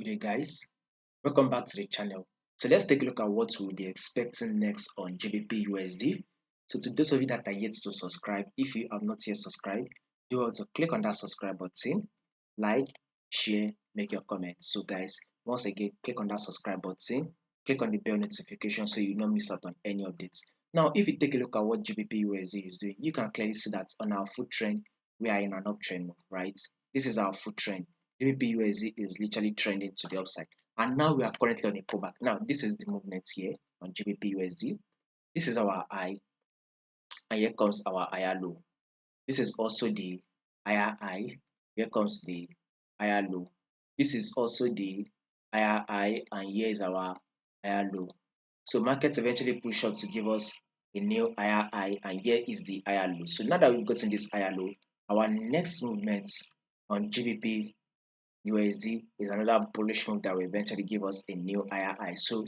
Good day, guys. Welcome back to the channel. So let's take a look at what we'll be expecting next on GBPUSD. So to those of you that are yet to subscribe, if you have not yet subscribed, do also click on that subscribe button, like, share, make your comments. So guys, once again, click on that subscribe button, click on the bell notification so you don't miss out on any updates. Now, if you take a look at what GBPUSD is doing, you can clearly see that on our foot trend, we are in an uptrend move, right? This is our foot trend. GBPUSD is literally trending to the upside, and now we are currently on a pullback. Now, this is the movement here on GBPUSD. This is our high, and here comes our higher low. This is also the higher high. Here comes the higher low. This is also the higher high, and here is our higher low. So markets eventually push up to give us a new higher high, and here is the higher low. So now that we've gotten this higher low, our next movement on GBP USD is another bullish move that will eventually give us a new higher high. So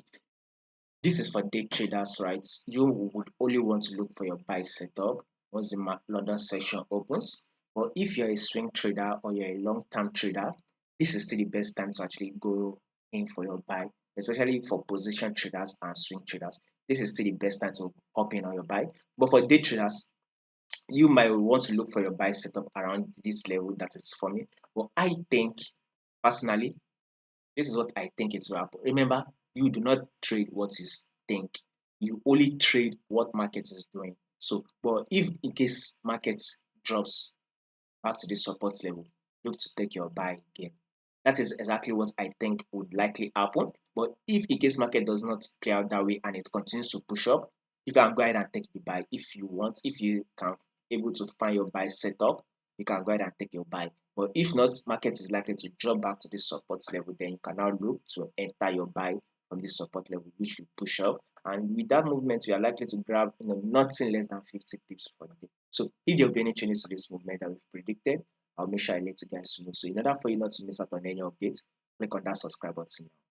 this is for day traders, right? You would only want to look for your buy setup once the London session opens. But if you're a swing trader or you're a long-term trader, this is still the best time to actually go in for your buy, especially for position traders and swing traders. This is still the best time to hop in on your buy. But for day traders, you might want to look for your buy setup around this level that is forming. But I think personally, this is what I think it will happen. Remember, you do not trade what you think. You only trade what market is doing. So, but if in case market drops back to the support level, look to take your buy again. That is exactly what I think would likely happen. But if in case market does not play out that way and it continues to push up, you can go ahead and take the buy if you want. If you can able to find your buy setup, you can go ahead and take your buy. But if not, market is likely to drop back to the support level. Then you can now look to enter your buy from the support level, which will push up. And with that movement, you are likely to grab nothing less than 50 pips for the day. So if there will be any changes to this movement that we've predicted, I'll make sure I let you guys know. So in order for you not to miss out on any updates, click on that subscribe button now.